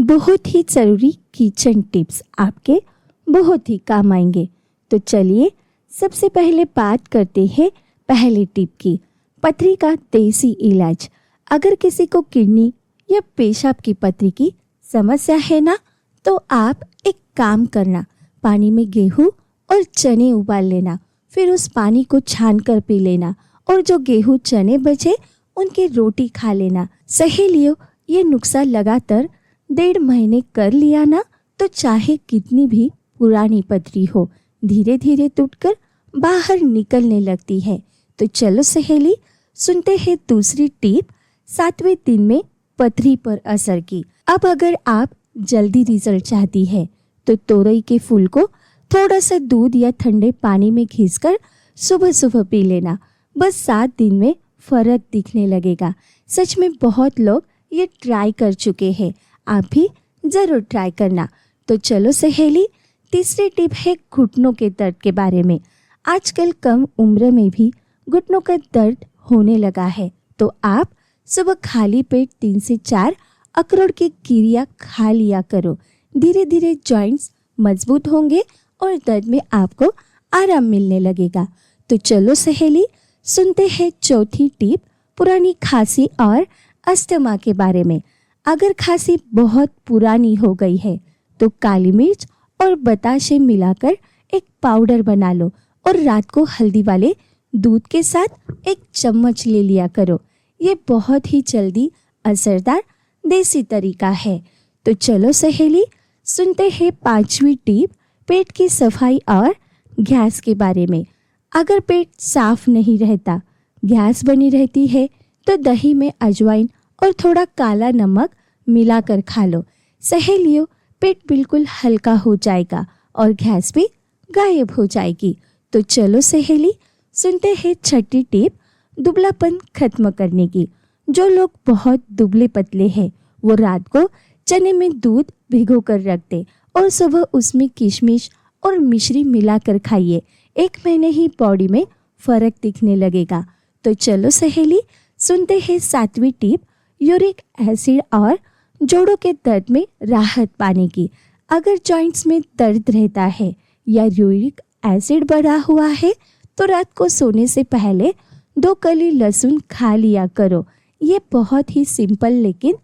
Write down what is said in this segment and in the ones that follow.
बहुत ही ज़रूरी kitchen tips आपके बहुत ही काम आएंगे। तो चलिए सबसे पहले बात करते हैं पहले टिप की, पथरी का देसी इलाज। अगर किसी को किडनी या पेशाब की पथरी की समस्या है ना, तो आप एक काम करना, पानी में गेहूं और चने उबाल लेना, फिर उस पानी को छान कर पी लेना और जो गेहूं चने बचे उनकी रोटी खा लेना। सहेलियों, ये नुस्खा लगातार 1.5 महीने कर लिया ना, तो चाहे कितनी भी पुरानी पथरी हो धीरे धीरे टूटकर बाहर निकलने लगती है। तो चलो सहेली, सुनते हैं दूसरी टिप, 7वें दिन में पथरी पर असर की। अब अगर आप जल्दी रिजल्ट चाहती है तो तोरई के फूल को थोड़ा सा दूध या ठंडे पानी में घिसकर सुबह सुबह पी लेना। बस 7 दिन में फर्क दिखने लगेगा। सच में बहुत लोग ये ट्राई कर चुके हैं, आप भी ज़रूर ट्राई करना। तो चलो सहेली, तीसरी टिप है घुटनों के दर्द के बारे में। आजकल कम उम्र में भी घुटनों का दर्द होने लगा है, तो आप सुबह खाली पेट 3 से 4 अखरोट की गिरिया खा लिया करो। धीरे धीरे जॉइंट्स मजबूत होंगे और दर्द में आपको आराम मिलने लगेगा। तो चलो सहेली, सुनते हैं चौथी टिप, पुरानी खांसी और अस्थमा के बारे में। अगर खांसी बहुत पुरानी हो गई है तो काली मिर्च और बताशे मिलाकर एक पाउडर बना लो और रात को हल्दी वाले दूध के साथ 1 चम्मच ले लिया करो। ये बहुत ही जल्दी असरदार देसी तरीका है। तो चलो सहेली, सुनते हैं 5वीं टिप, पेट की सफाई और गैस के बारे में। अगर पेट साफ नहीं रहता, गैस बनी रहती है, तो दही में अजवाइन और थोड़ा काला नमक मिलाकर खा लो। सहेलियों, पेट बिल्कुल हल्का हो जाएगा और गैस भी गायब हो जाएगी। तो चलो सहेली, सुनते हैं 6ठी टिप, दुबलापन खत्म करने की। जो लोग बहुत दुबले पतले हैं वो रात को चने में दूध भिगो कर रख दे और सुबह उसमें किशमिश और मिश्री मिलाकर खाइए। 1 महीने ही बॉडी में फर्क दिखने लगेगा। तो चलो सहेली, सुनते हैं 7वीं टिप, यूरिक एसिड और जोड़ों के दर्द में राहत पाने की। अगर जॉइंट्स में दर्द रहता है या यूरिक एसिड बढ़ा हुआ है तो रात को सोने से पहले 2 कली लहसुन खा लिया करो। ये बहुत ही सिंपल लेकिन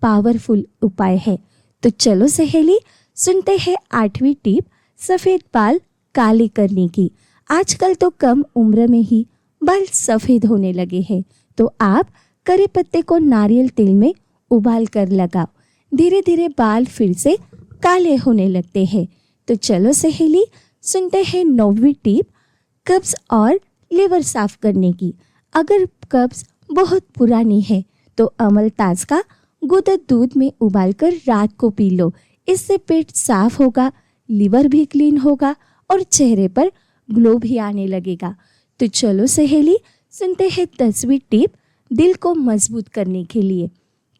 पावरफुल उपाय है। तो चलो सहेली, सुनते हैं 8वीं टिप, सफ़ेद बाल काले करने की। आजकल तो कम उम्र में ही बाल सफ़ेद होने लगे हैं, तो आप करी पत्ते को नारियल तेल में उबाल कर लगाओ। धीरे धीरे बाल फिर से काले होने लगते हैं। तो चलो सहेली, सुनते हैं 9वीं टिप, कब्ज और लिवर साफ करने की। अगर कब्ज बहुत पुरानी है तो अमलतास का गूदा दूध में उबालकर रात को पी लो। इससे पेट साफ होगा, लिवर भी क्लीन होगा और चेहरे पर ग्लो भी आने लगेगा। तो चलो सहेली, सुनते हैं 10वीं टिप, दिल को मजबूत करने के लिए।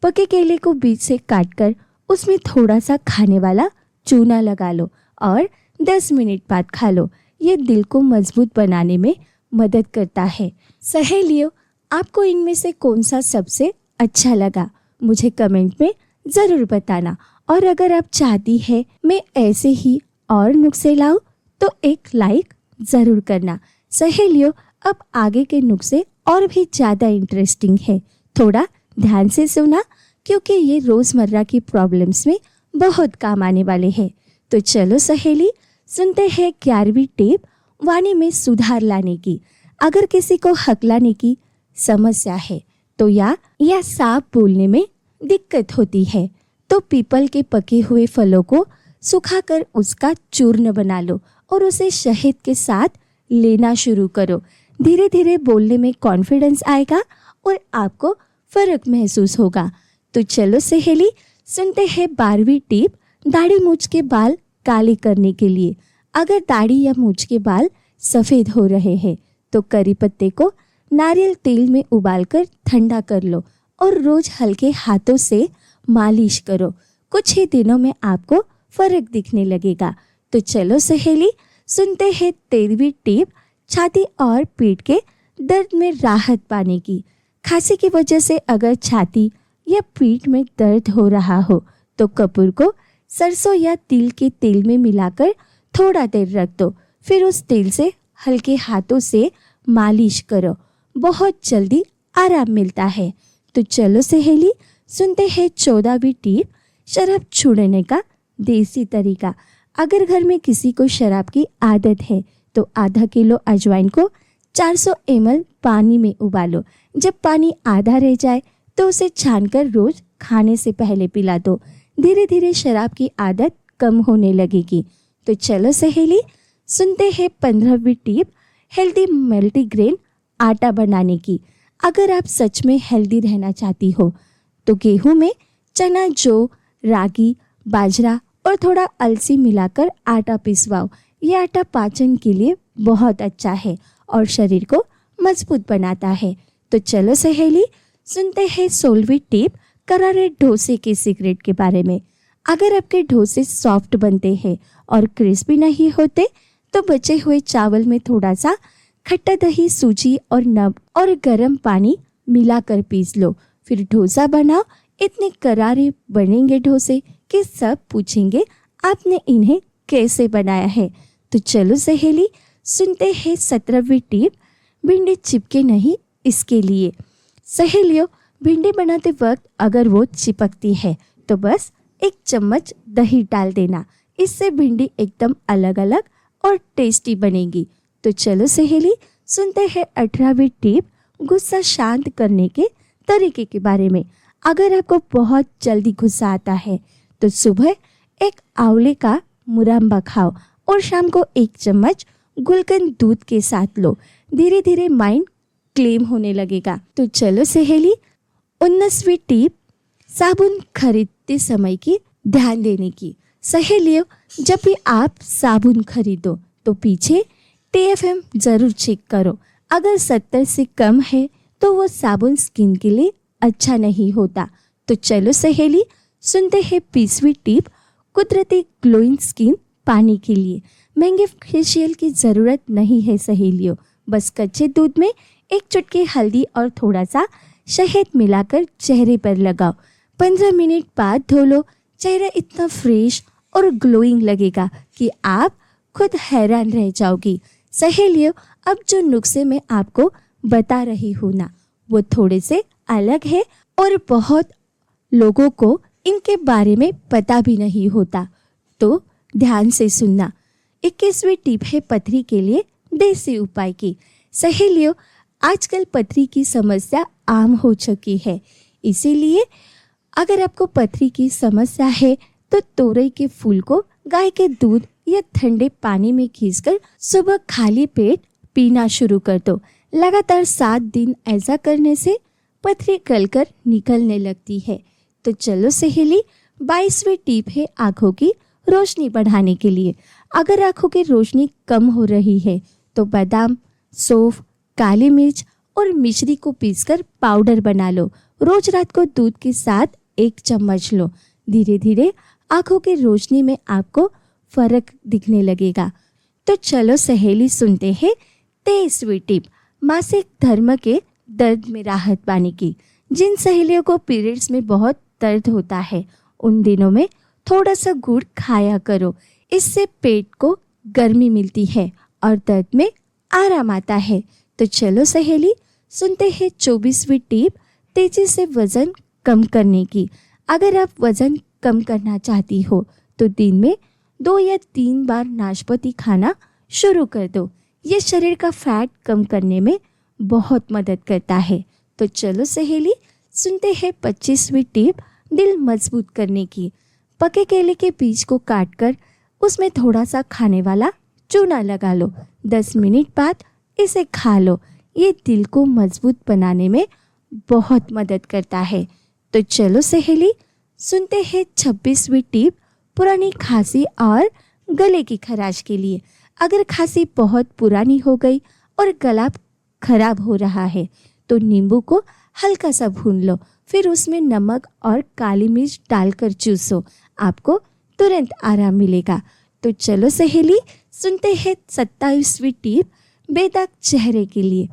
पके केले को बीच से काटकर उसमें थोड़ा सा खाने वाला चूना लगा लो और 10 मिनट बाद खा लो। ये दिल को मजबूत बनाने में मदद करता है। सहेलियों, आपको इनमें से कौन सा सबसे अच्छा लगा मुझे कमेंट में ज़रूर बताना। और अगर आप चाहती है मैं ऐसे ही और नुस्खे लाऊं तो एक लाइक ज़रूर करना। सहेलियों, अब आगे के नुस्खे और भी ज़्यादा इंटरेस्टिंग है, थोड़ा ध्यान से सुना क्योंकि ये रोज़मर्रा की प्रॉब्लम्स में बहुत काम आने वाले हैं। तो चलो सहेली, सुनते हैं 11वीं टिप, वाणी में सुधार लाने की। अगर किसी को हकलाने की समस्या है तो या साफ बोलने में दिक्कत होती है तो पीपल के पके हुए फलों को सुखाकर उसका चूर्ण बना लो और उसे शहद के साथ लेना शुरू करो। धीरे धीरे बोलने में कॉन्फिडेंस आएगा और आपको फर्क महसूस होगा। तो चलो सहेली, सुनते हैं 12वीं टिप, दाढ़ी मूंछ के बाल काले करने के लिए। अगर दाढ़ी या मूंछ के बाल सफ़ेद हो रहे हैं तो करी पत्ते को नारियल तेल में उबालकर ठंडा कर लो और रोज हल्के हाथों से मालिश करो। कुछ ही दिनों में आपको फर्क दिखने लगेगा। तो चलो सहेली, सुनते हैं 13वीं टिप, छाती और पीठ के दर्द में राहत पाने की। खांसी की वजह से अगर छाती या पीठ में दर्द हो रहा हो तो कपूर को सरसों या तिल के तेल में मिलाकर थोड़ा देर रख दो। फिर उस तेल से हल्के हाथों से मालिश करो, बहुत जल्दी आराम मिलता है। तो चलो सहेली, सुनते हैं 14वीं टिप, शराब छोड़ने का देसी तरीका। अगर घर में किसी को शराब की आदत है तो आधा किलो अजवाइन को 400 ml पानी में उबालो। जब पानी आधा रह जाए तो उसे छानकर रोज खाने से पहले पिला दो। धीरे धीरे शराब की आदत कम होने लगेगी। तो चलो सहेली, सुनते हैं 15वीं टिप, हेल्दी मल्टीग्रेन आटा बनाने की। अगर आप सच में हेल्दी रहना चाहती हो तो गेहूं में चना, जौ, रागी, बाजरा और थोड़ा अलसी मिलाकर आटा पिसवाओ। ये आटा पाचन के लिए बहुत अच्छा है और शरीर को मजबूत बनाता है। तो चलो सहेली, सुनते हैं 16वीं टिप, करारे डोसे के सीक्रेट के बारे में। अगर आपके डोसे सॉफ्ट बनते हैं और क्रिस्पी नहीं होते तो बचे हुए चावल में थोड़ा सा खट्टा दही, सूजी और नमक और गर्म पानी मिलाकर पीस लो। फिर डोसा बनाओ। इतने करारे बनेंगे डोसे कि सब पूछेंगे आपने इन्हें कैसे बनाया है। तो चलो सहेली, सुनते हैं 17वीं टिप, भिंडी चिपके नहीं इसके लिए। सहेलियों, भिंडी बनाते वक्त अगर वो चिपकती है तो बस 1 चम्मच दही डाल देना। इससे भिंडी एकदम अलग अलग और टेस्टी बनेगी। तो चलो सहेली, सुनते हैं 18वीं टिप, गुस्सा शांत करने के तरीके के बारे में। अगर आपको बहुत जल्दी गुस्सा आता है तो सुबह 1 आंवले का मुरब्बा खाओ और शाम को 1 चम्मच गुलकंद दूध के साथ लो। धीरे धीरे माइंड क्लेम होने लगेगा। तो चलो सहेली, 19वीं टिप, साबुन खरीदते समय की ध्यान देने की। सहेलियों, जब भी आप साबुन खरीदो तो पीछे TFM जरूर चेक करो। अगर 70 से कम है तो वो साबुन स्किन के लिए अच्छा नहीं होता। तो चलो सहेली, सुनते हैं 20वीं टिप, कुदरती ग्लोइंग स्किन पाने के लिए। महंगे फेशियल की ज़रूरत नहीं है सहेलियों, बस कच्चे दूध में 1 चुटकी हल्दी और थोड़ा सा शहद मिलाकर चेहरे पर लगाओ। 15 मिनट बाद धो लो। चेहरा इतना फ्रेश और ग्लोइंग लगेगा कि आप खुद हैरान रह जाओगी। सहेलियों, अब जो नुस्खे मैं आपको बता रही हूँ ना, वो थोड़े से अलग है और बहुत लोगों को इनके बारे में पता भी नहीं होता, तो ध्यान से सुनना। 21वीं टिप है पथरी के लिए देसी उपाय की। सहेलियों, आजकल पथरी की समस्या आम हो चुकी है, इसीलिए अगर आपको पथरी की समस्या है तो तोरई के फूल को गाय के दूध या ठंडे पानी में घिसकर सुबह खाली पेट पीना शुरू कर दो। लगातार 7 दिन ऐसा करने से पथरी गलकर निकलने लगती है। तो चलो सहेली, 22वीं टिप है आंखों की रोशनी बढ़ाने के लिए। अगर आंखों की रोशनी कम हो रही है तो बादाम, सौंफ, काली मिर्च और मिश्री को पीसकर पाउडर बना लो। रोज रात को दूध के साथ 1 चम्मच लो। धीरे धीरे आंखों की रोशनी में आपको फर्क दिखने लगेगा। तो चलो सहेली, सुनते हैं 23वीं टिप, मासिक धर्म के दर्द में राहत पाने की। जिन सहेलियों को पीरियड्स में बहुत दर्द होता है उन दिनों में थोड़ा सा गुड़ खाया करो। इससे पेट को गर्मी मिलती है और दर्द में आराम आता है। तो चलो सहेली, सुनते हैं 24वीं टिप, तेजी से वजन कम करने की। अगर आप वजन कम करना चाहती हो तो दिन में 2 या 3 बार नाशपाती खाना शुरू कर दो। ये शरीर का फैट कम करने में बहुत मदद करता है। तो चलो सहेली, सुनते हैं 25वीं टिप, दिल मजबूत करने की। पके केले के बीज को काटकर उसमें थोड़ा सा खाने वाला चूना लगा लो। 10 मिनट बाद इसे खा लो। ये दिल को मजबूत बनाने में बहुत मदद करता है। तो चलो सहेली, सुनते हैं 26वीं टिप, पुरानी खांसी और गले की खराश के लिए। अगर खांसी बहुत पुरानी हो गई और गला खराब हो रहा है तो नींबू को हल्का सा भून लो, फिर उसमें नमक और काली मिर्च डालकर चूसो। आपको तुरंत आराम मिलेगा। तो चलो सहेली, सुनते हैं 27वीं टिप, बेदाग चेहरे के लिए।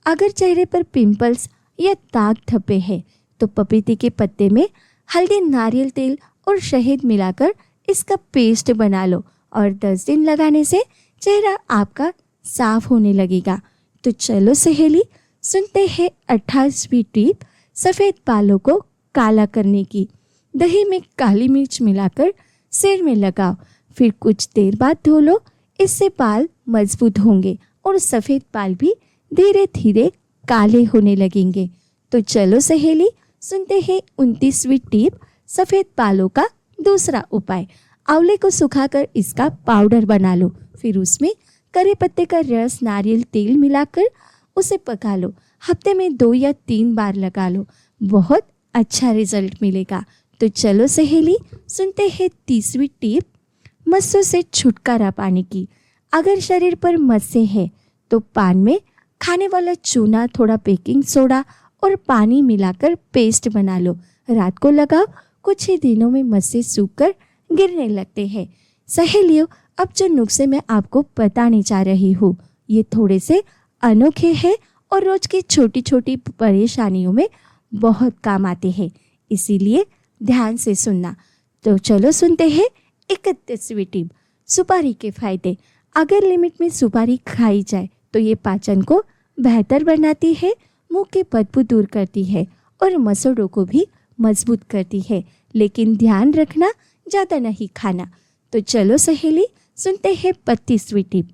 अगर चेहरे पर पिंपल्स या दाग धब्बे हैं तो पपीते के पत्ते में हल्दी, नारियल तेल और शहद मिलाकर इसका पेस्ट बना लो और 10 दिन लगाने से चेहरा आपका साफ होने लगेगा। तो चलो सहेली, सुनते हैं 28वीं टिप सफ़ेद बालों को काला करने की। दही में काली मिर्च मिलाकर सिर में लगाओ, फिर कुछ देर बाद धो लो। इससे बाल मजबूत होंगे और सफ़ेद बाल भी धीरे धीरे काले होने लगेंगे। तो चलो सहेली, सुनते हैं 29वीं टिप सफ़ेद बालों का दूसरा उपाय। आंवले को सुखाकर इसका पाउडर बना लो, फिर उसमें करी पत्ते का रस, नारियल तेल मिलाकर उसे पका लो। हफ्ते में 2 या 3 बार लगा लो, बहुत अच्छा रिजल्ट मिलेगा। तो चलो सहेली, सुनते हैं 30वीं टिप मस्सों से छुटकारा पाने की। अगर शरीर पर मस्से है तो पान में खाने वाला चूना, थोड़ा बेकिंग सोडा और पानी मिलाकर पेस्ट बना लो। रात को लगाओ, कुछ ही दिनों में मस्से सूखकर गिरने लगते हैं। सहेलियों, अब जो नुस्खे मैं आपको बताने जा रही हूँ ये थोड़े से अनोखे हैं और रोज की छोटी छोटी परेशानियों में बहुत काम आते हैं, इसीलिए ध्यान से सुनना। तो चलो सुनते हैं 31वीं टिप सुपारी के फायदे। अगर लिमिट में सुपारी खाई जाए तो ये पाचन को बेहतर बनाती है, मुंह की बदबू दूर करती है और मसोड़ों को भी मजबूत करती है। लेकिन ध्यान रखना, ज़्यादा नहीं खाना। तो चलो सहेली, सुनते हैं 32वीं टिप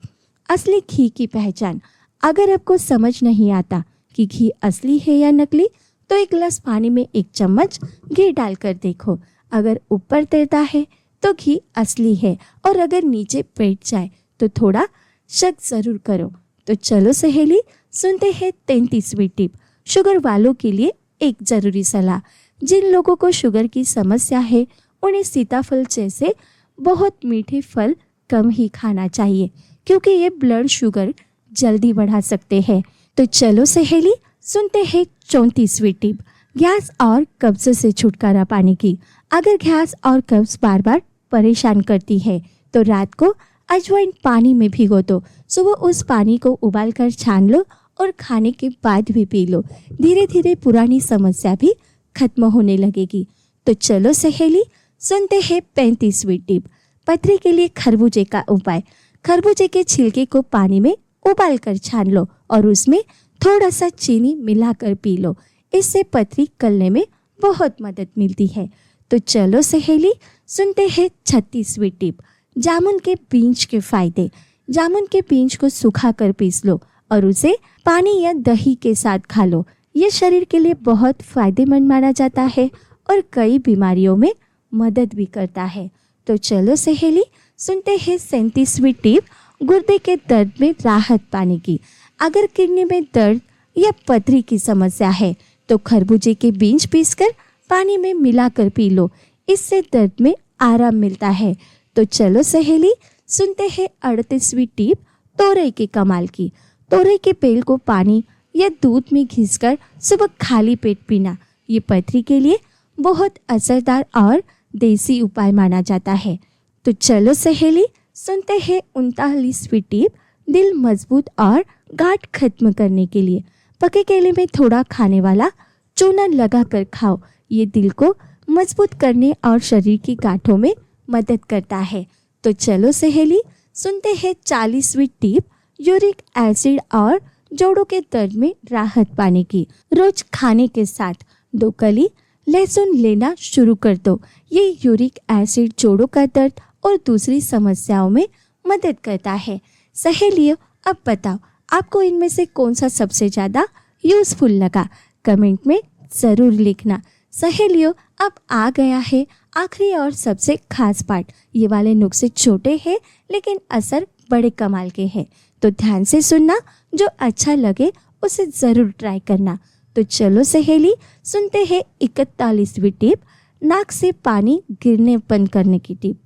असली घी की पहचान। अगर आपको समझ नहीं आता कि घी असली है या नकली तो 1 गिलास पानी में 1 चम्मच घी डालकर देखो। अगर ऊपर तैरता है तो घी असली है और अगर नीचे बैठ जाए तो थोड़ा शक ज़रूर करो। तो चलो सहेली, सुनते हैं 33वीं टिप शुगर वालों के लिए एक ज़रूरी सलाह। जिन लोगों को शुगर की समस्या है उन्हें सीताफल जैसे बहुत मीठे फल कम ही खाना चाहिए, क्योंकि ये ब्लड शुगर जल्दी बढ़ा सकते हैं। तो चलो सहेली, सुनते हैं 34वीं टिप गैस और कब्ज से छुटकारा पाने की। अगर गैस और कब्ज बार बार परेशान करती है तो रात को अजवाइन पानी में भिगो दो। सुबह उस पानी को उबालकर छान लो और खाने के बाद भी पी लो। धीरे धीरे पुरानी समस्या भी खत्म होने लगेगी। तो चलो सहेली, सुनते हैं 35वीं टिप पथरी के लिए खरबूजे का उपाय। खरबूजे के छिलके को पानी में उबालकर छान लो और उसमें थोड़ा सा चीनी मिलाकर पी लो। इससे पथरी गलने में बहुत मदद मिलती है। तो चलो सहेली, सुनते हैं 36वीं टिप जामुन के बीज के फायदे। जामुन के बीज को सुखाकर पीस लो और उसे पानी या दही के साथ खा लो। ये शरीर के लिए बहुत फायदेमंद माना जाता है और कई बीमारियों में मदद भी करता है। तो चलो सहेली, सुनते हैं 37वीं टिप गुर्दे के दर्द में राहत पाने की। अगर किडनी में दर्द या पथरी की समस्या है तो खरबूजे के बीज पीसकर पानी में मिलाकर पी लो। इससे दर्द में आराम मिलता है। तो चलो सहेली, सुनते हैं 38वीं टिप तोरई के कमाल की। तोरई के बेल को पानी या दूध में घिसकर सुबह खाली पेट पीना ये पथरी के लिए बहुत असरदार और देसी उपाय माना जाता है। तो चलो सहेली, सुनते हैं 39वीं टिप दिल मजबूत और गांठ खत्म करने के लिए। पके केले में थोड़ा खाने वाला चूना लगाकर खाओ। ये दिल को मजबूत करने और शरीर की गांठों में मदद करता है। तो चलो सहेली, सुनते हैं 40वीं टिप यूरिक एसिड और जोड़ों के दर्द में राहत पाने की। रोज खाने के साथ 2 कली लहसुन लेना शुरू कर दो। ये यूरिक एसिड, जोड़ों का दर्द और दूसरी समस्याओं में मदद करता है। सहेलियों, अब बताओ आपको इनमें से कौन सा सबसे ज़्यादा यूज़फुल लगा, कमेंट में ज़रूर लिखना। सहेलियों, अब आ गया है आखिरी और सबसे खास पार्ट। ये वाले नुस्खे छोटे हैं लेकिन असर बड़े कमाल के हैं, तो ध्यान से सुनना। जो अच्छा लगे उसे ज़रूर ट्राई करना। तो चलो सहेली, सुनते हैं 41वीं टिप नाक से पानी गिरने बंद करने की टिप।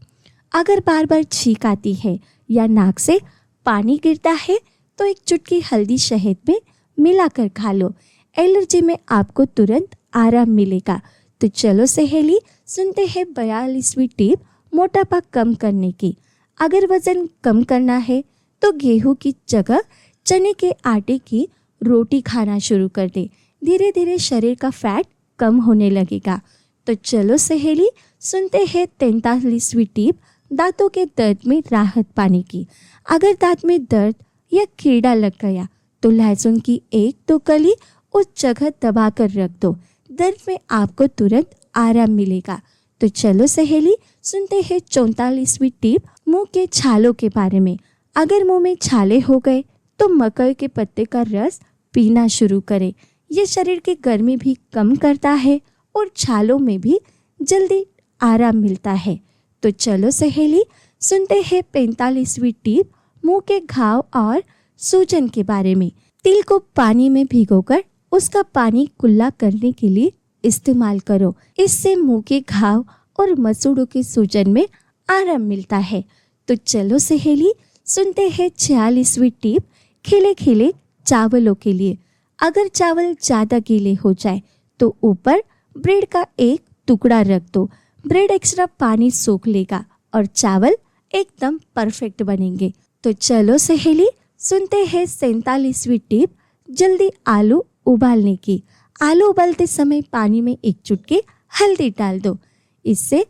अगर बार बार छींक आती है या नाक से पानी गिरता है तो 1 चुटकी हल्दी शहद में मिलाकर खा लो। एलर्जी में आपको तुरंत आराम मिलेगा। तो चलो सहेली, सुनते हैं 42वीं टिप मोटापा कम करने की। अगर वजन कम करना है तो गेहूं की जगह चने के आटे की रोटी खाना शुरू कर दे। धीरे धीरे शरीर का फैट कम होने लगेगा। तो चलो सहेली, सुनते हैं 43वीं टिप, दांतों के दर्द में राहत पाने की। अगर दांत में दर्द या कीड़ा लग गया तो लहसुन की 1-2 कली उस जगह दबाकर रख दो। दर्द में आपको तुरंत आराम मिलेगा। तो चलो सहेली, सुनते हैं 44वीं टिप, मुंह के छालों के बारे में। अगर मुंह में छाले हो गए तो मकई के पत्ते का रस पीना शुरू करें। ये शरीर की गर्मी भी कम करता है और छालों में भी जल्दी आराम मिलता है। तो चलो सहेली, सुनते हैं 45वीं टिप, मुंह के घाव और सूजन के बारे में। तिल को पानी में भिगोकर उसका पानी कुल्ला करने के लिए इस्तेमाल करो। इससे मुंह के घाव और मसूड़ों के सूजन में आराम मिलता है। तो चलो सहेली, सुनते हैं 46वीं टिप, खिले खिले चावलों के लिए। अगर चावल ज़्यादा गीले हो जाए तो ऊपर ब्रेड का एक टुकड़ा रख दो। ब्रेड एक्स्ट्रा पानी सोख लेगा और चावल एकदम परफेक्ट बनेंगे। तो चलो सहेली, सुनते हैं 47वीं टिप, जल्दी आलू उबालने की। आलू उबालते समय पानी में 1 चुटकी हल्दी डाल दो, इससे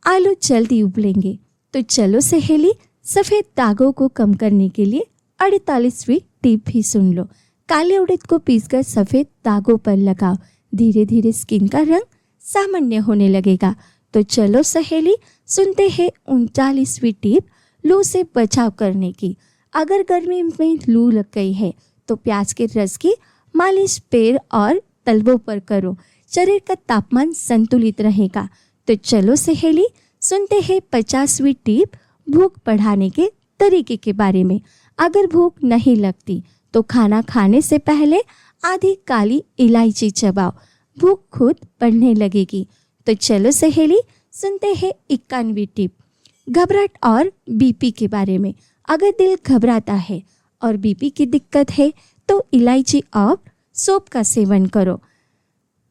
आलू जल्दी उबलेंगे। तो चलो सहेली, सफ़ेद दागों को कम करने के लिए 48वीं टिप भी सुन लो। काले उड़द को पीसकर सफ़ेद दागों पर लगाओ, धीरे धीरे स्किन का रंग सामान्य होने लगेगा। तो चलो सहेली, सुनते हैं 39वीं टिप, लू से बचाव करने की। अगर गर्मी में लू लग गई है तो प्याज के रस की मालिश पैर और तलवों पर करो। शरीर का तापमान संतुलित रहेगा। तो चलो सहेली, सुनते हैं 50वीं टिप, भूख बढ़ाने के तरीके के बारे में। अगर भूख नहीं लगती तो खाना खाने से पहले आधी काली इलायची चबाओ, भूख खुद बढ़ने लगेगी। तो चलो सहेली, सुनते हैं 51वीं टिप, घबराहट और बीपी के बारे में। अगर दिल घबराता है और बीपी की दिक्कत है तो इलायची और सौंफ का सेवन करो।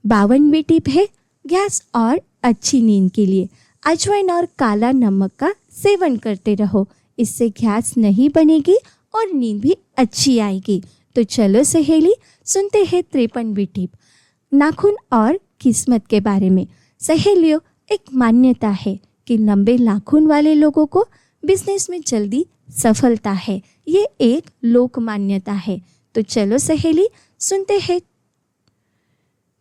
52वीं टिप है, गैस और अच्छी नींद के लिए। अजवाइन और काला नमक का सेवन करते रहो, इससे गैस नहीं बनेगी और नींद भी अच्छी आएगी। तो चलो सहेली, सुनते हैं 53वीं टिप, नाखून और किस्मत के बारे में। सहेलियों, एक मान्यता है कि लंबे नाखून वाले लोगों को बिजनेस में जल्दी सफलता है। ये एक लोक मान्यता है। तो चलो सहेली, सुनते हैं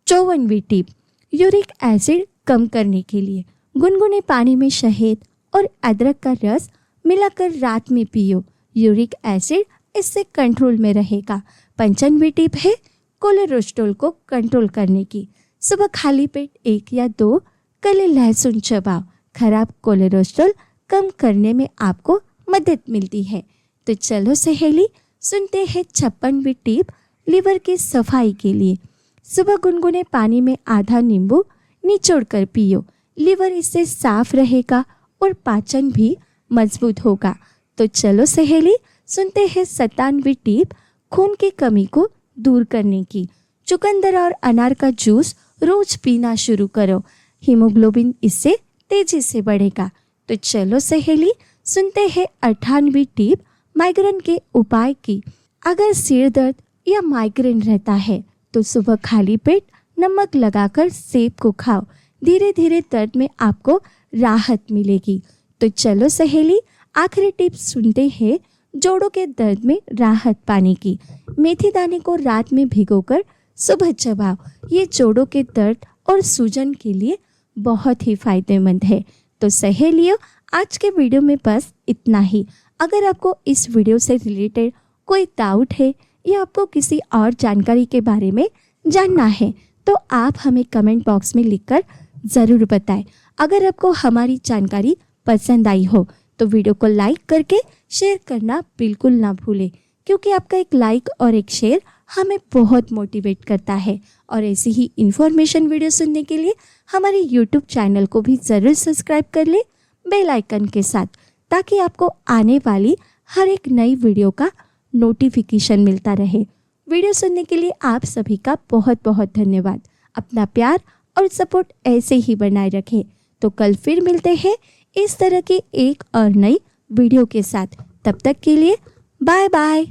54वीं टिप, यूरिक एसिड कम करने के लिए। गुनगुने पानी में शहद और अदरक का रस मिलाकर रात में पियो। यूरिक एसिड इससे कंट्रोल में रहेगा। 55वीं टिप है, कोलेस्ट्रॉल को कंट्रोल करने की। सुबह खाली पेट 1 या 2 कली लहसुन चबाओ। खराब कोलेस्ट्रॉल कम करने में आपको मदद मिलती है। तो चलो सहेली, सुनते हैं 56वीं टिप, लीवर की सफाई के लिए। सुबह गुनगुने पानी में आधा नींबू निचोड़कर पियो। लीवर इससे साफ रहेगा और पाचन भी मजबूत होगा। तो चलो सहेली, सुनते हैं 57वीं टिप, खून की कमी को दूर करने की। चुकंदर और अनार का जूस रोज पीना शुरू करो, हीमोग्लोबिन इससे तेजी से बढ़ेगा। तो चलो सहेली, सुनते हैं 58वीं टिप, माइग्रेन के उपाय की। अगर सिर दर्द या माइग्रेन रहता है तो सुबह खाली पेट नमक लगाकर सेब को खाओ। धीरे धीरे दर्द में आपको राहत मिलेगी। तो चलो सहेली, आखिरी टिप सुनते हैं जोड़ों के दर्द में राहत पाने की। मेथी दाने को रात में भिगोकर सुबह चबाओ। ये जोड़ों के दर्द और सूजन के लिए बहुत ही फायदेमंद है। तो सहेलियों, आज के वीडियो में बस इतना ही। अगर आपको इस वीडियो से रिलेटेड कोई डाउट है या आपको किसी और जानकारी के बारे में जानना है तो आप हमें कमेंट बॉक्स में लिखकर ज़रूर बताएं। अगर आपको हमारी जानकारी पसंद आई हो तो वीडियो को लाइक करके शेयर करना बिल्कुल ना भूलें, क्योंकि आपका एक लाइक और एक शेयर हमें बहुत मोटिवेट करता है। और ऐसी ही इन्फॉर्मेशन वीडियो सुनने के लिए हमारे यूट्यूब चैनल को भी ज़रूर सब्सक्राइब कर लें बेल आइकन के साथ, ताकि आपको आने वाली हर एक नई वीडियो का नोटिफिकेशन मिलता रहे। वीडियो सुनने के लिए आप सभी का बहुत बहुत धन्यवाद। अपना प्यार और सपोर्ट ऐसे ही बनाए रखें। तो कल फिर मिलते हैं इस तरह की एक और नई वीडियो के साथ। तब तक के लिए बाय बाय।